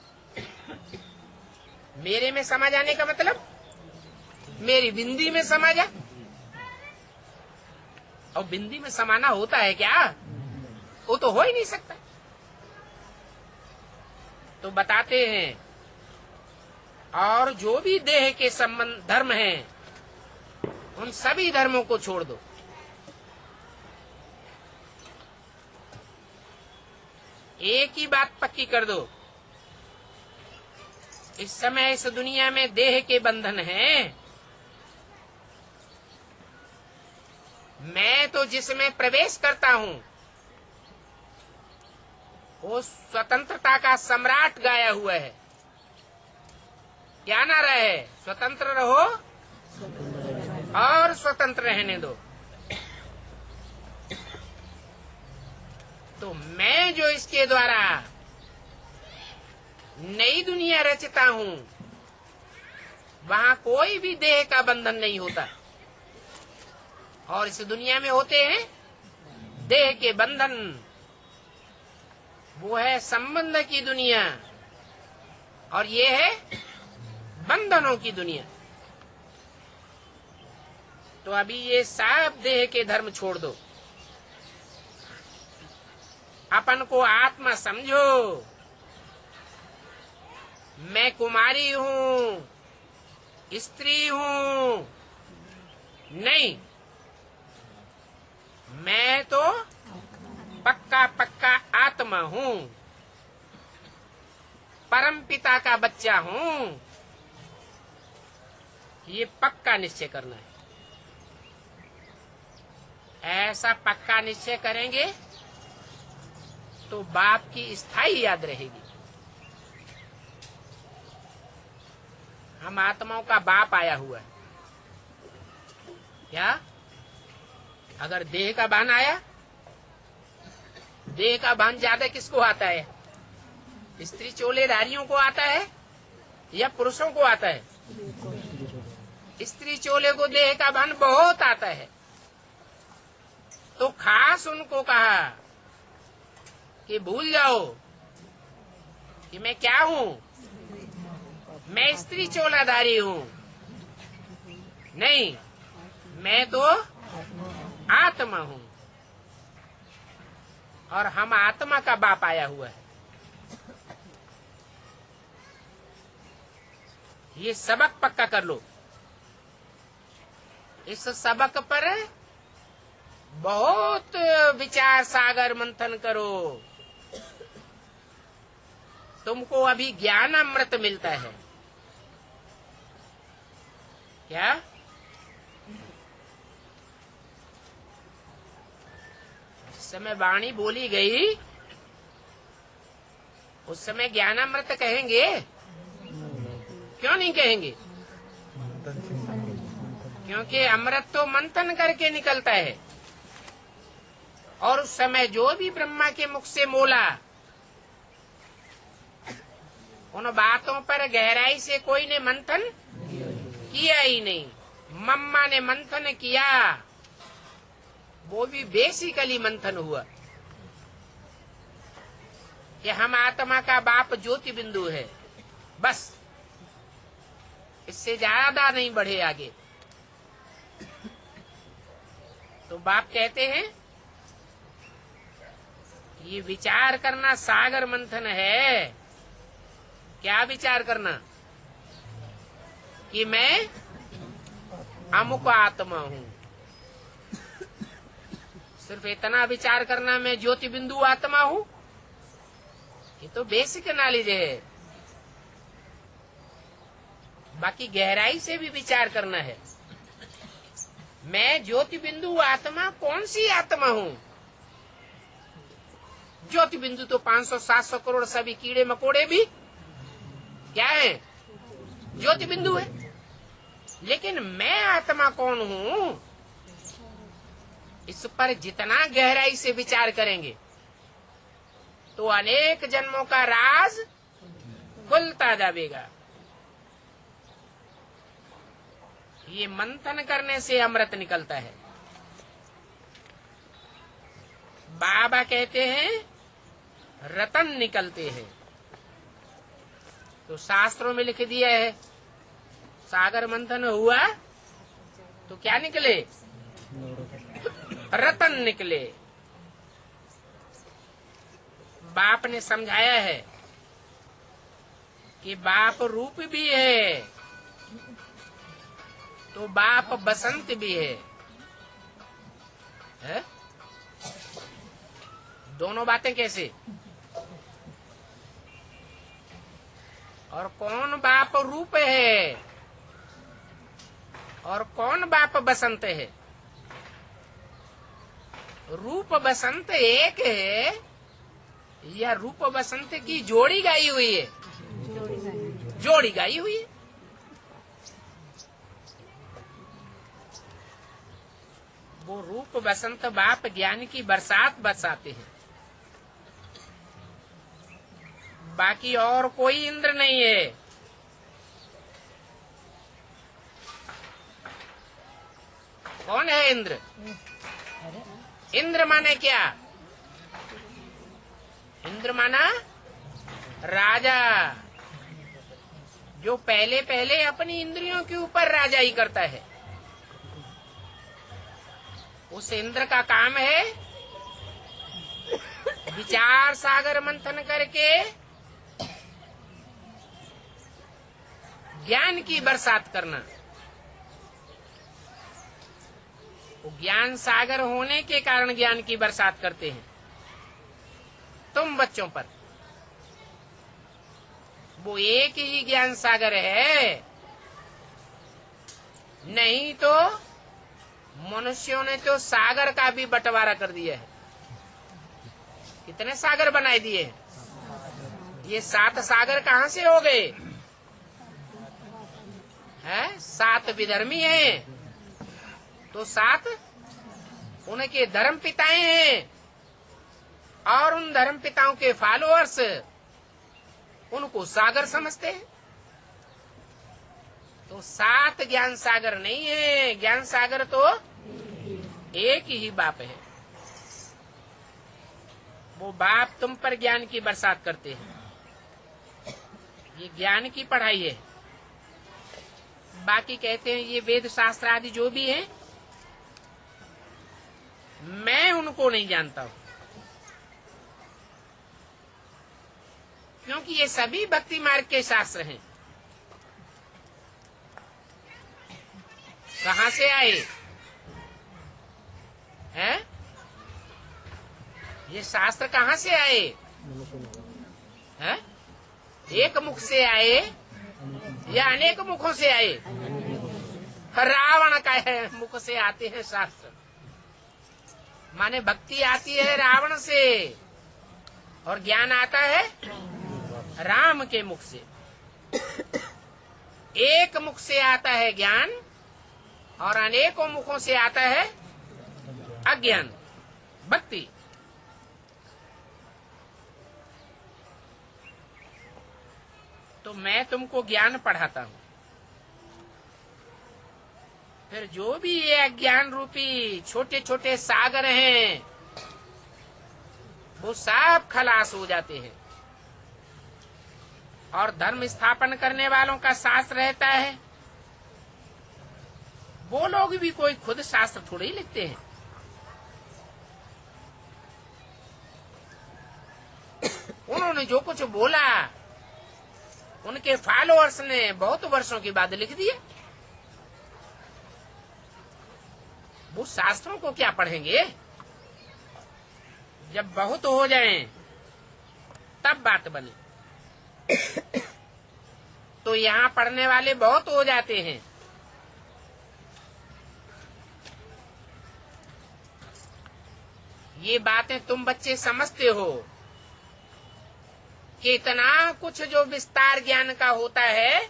मेरे में समा जाने का मतलब मेरी बिंदी में समा जा। और बिंदी में समाना होता है क्या? वो तो हो ही नहीं सकता। तो बताते हैं और जो भी देह के संबंध धर्म हैं उन सभी धर्मों को छोड़ दो। एक ही बात पक्की कर दो, इस समय इस दुनिया में देह के बंधन हैं। मैं तो जिसमें प्रवेश करता हूँ वो स्वतंत्रता का सम्राट गाया हुआ है। क्या नारा है? स्वतंत्र रहो और स्वतंत्र रहने दो। तो मैं जो इसके द्वारा नई दुनिया रचता हूँ वहाँ कोई भी देह का बंधन नहीं होता। और इस दुनिया में होते हैं देह के बंधन। वो है संबंध की दुनिया और ये है बंधनों की दुनिया। तो अभी ये सब देह के धर्म छोड़ दो, अपन को आत्मा समझो। मैं कुमारी हूँ, स्त्री हूँ नहीं, मैं तो पक्का पक्का आत्मा हूँ, परम पिता का बच्चा हूँ। ये पक्का निश्चय करना है। ऐसा पक्का निश्चय करेंगे तो बाप की स्थायी याद रहेगी। हम आत्माओं का बाप आया हुआ है। क्या? अगर देह का भान आया, देह का भान ज्यादा किसको आता है? स्त्री चोलेधारियों को आता है या पुरुषों को आता है? स्त्री चोले को देह का भान बहुत आता है। तो खास उनको कहा कि भूल जाओ कि मैं क्या हूँ। मैं स्त्री चोलाधारी हूँ नहीं, मैं तो आत्मा हूँ और हम आत्मा का बाप आया हुआ है। ये सबक पक्का कर लो। इस सबक पर बहुत विचार सागर मंथन करो। तुमको अभी ज्ञान अमृत मिलता है। क्या? जिस समय वाणी बोली गई उस समय ज्ञानामृत कहेंगे? क्यों नहीं कहेंगे? क्योंकि अमृत तो मंथन करके निकलता है। और उस समय जो भी ब्रह्मा के मुख से बोला उन बातों पर गहराई से कोई ने मंथन किया ही नहीं। मम्मा ने मंथन किया, वो भी बेसिकली मंथन हुआ कि हम आत्मा का बाप ज्योति बिंदु है, बस इससे ज्यादा नहीं बढ़े आगे। तो बाप कहते हैं ये विचार करना सागर मंथन है। क्या विचार करना? कि मैं अमुक आत्मा हूं। सिर्फ इतना विचार करना मैं ज्योति बिंदु आत्मा हूं, ये तो बेसिक नॉलेज है। बाकी गहराई से भी विचार करना है। मैं ज्योति बिंदु आत्मा कौन सी आत्मा हूं? ज्योति बिंदु तो 500-700 करोड़ सभी कीड़े मकोड़े भी क्या है? ज्योति बिंदु है। लेकिन मैं आत्मा कौन हूं, इस पर जितना गहराई से विचार करेंगे तो अनेक जन्मों का राज खुलता जाएगा। ये मंथन करने से अमृत निकलता है। बाबा कहते हैं रतन निकलते हैं। तो शास्त्रों में लिख दिया है सागर मंथन हुआ तो क्या निकले? रतन निकले। बाप ने समझाया है कि बाप रूप भी है तो बाप बसंत भी है? दोनों बातें कैसे? और कौन बाप रूप है और कौन बाप बसंत है? रूप बसंत एक है या रूप बसंत की जोड़ी गाई हुई है? जोड़ी गाई हुई है। वो रूप बसंत बाप ज्ञान की बरसात बरसाते हैं। बाकी और कोई इंद्र नहीं है। कौन है इंद्र? इंद्र माने क्या? इंद्र माना राजा, जो पहले पहले अपनी इंद्रियों के ऊपर राजाई करता है। उस इंद्र का काम है विचार सागर मंथन करके ज्ञान की बरसात करना। वो ज्ञान सागर होने के कारण ज्ञान की बरसात करते हैं तुम बच्चों पर। वो एक ही ज्ञान सागर है, नहीं तो मनुष्यों ने तो सागर का भी बंटवारा कर दिया है। कितने सागर बनाए दिए हैं? ये 7 सागर कहाँ से हो गए? 7 विधर्मी हैं तो 7 उनके धर्म पिताएं हैं और उन धर्म पिताओं के फॉलोअर्स उनको सागर समझते हैं। तो 7 ज्ञान सागर नहीं है, ज्ञान सागर तो एक ही बाप है। वो बाप तुम पर ज्ञान की बरसात करते हैं। ये ज्ञान की पढ़ाई है। बाकी कहते हैं ये वेद शास्त्र आदि जो भी है मैं उनको नहीं जानता हूं, क्योंकि ये सभी भक्ति मार्ग के शास्त्र हैं। कहां से आए हैं? ये शास्त्र कहां से आए हैं? एक मुख से आए या अनेक मुखों से आए? रावण का है मुख से आते हैं शास्त्र। माने भक्ति आती है रावण से और ज्ञान आता है राम के मुख से। एक मुख से आता है ज्ञान और अनेकों मुखों से आता है अज्ञान, भक्ति। तो मैं तुमको ज्ञान पढ़ाता हूं, फिर जो भी ये अज्ञान रूपी छोटे छोटे सागर हैं वो सब खलास हो जाते हैं। और धर्म स्थापन करने वालों का शास्त्र रहता है। वो लोग भी कोई खुद शास्त्र थोड़े ही लिखते हैं। उन्होंने जो कुछ बोला उनके फॉलोअर्स ने बहुत वर्षों के बाद लिख दिया। वो शास्त्रों को क्या पढ़ेंगे? जब बहुत हो जाएं तब बात बने। तो यहाँ पढ़ने वाले बहुत हो जाते हैं। ये बातें तुम बच्चे समझते हो कि इतना कुछ जो विस्तार ज्ञान का होता है,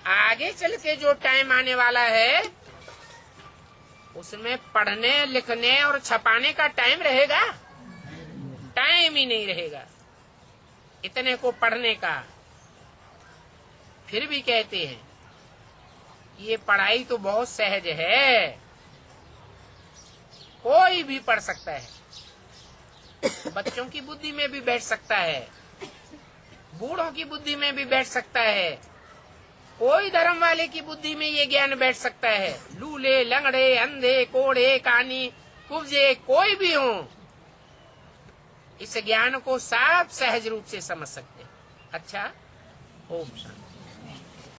आगे चल के जो टाइम आने वाला है उसमें पढ़ने लिखने और छपाने का टाइम रहेगा? टाइम ही नहीं रहेगा इतने को पढ़ने का। फिर भी कहते हैं ये पढ़ाई तो बहुत सहज है, कोई भी पढ़ सकता है। बच्चों की बुद्धि में भी बैठ सकता है, बूढ़ों की बुद्धि में भी बैठ सकता है, कोई धर्म वाले की बुद्धि में ये ज्ञान बैठ सकता है। लूले, लंगड़े, अंधे, कोढ़े, कानी, कुब्जे कोई भी हो, इस ज्ञान को सब सहज रूप से समझ सकते हैं। अच्छा, ओम शांति।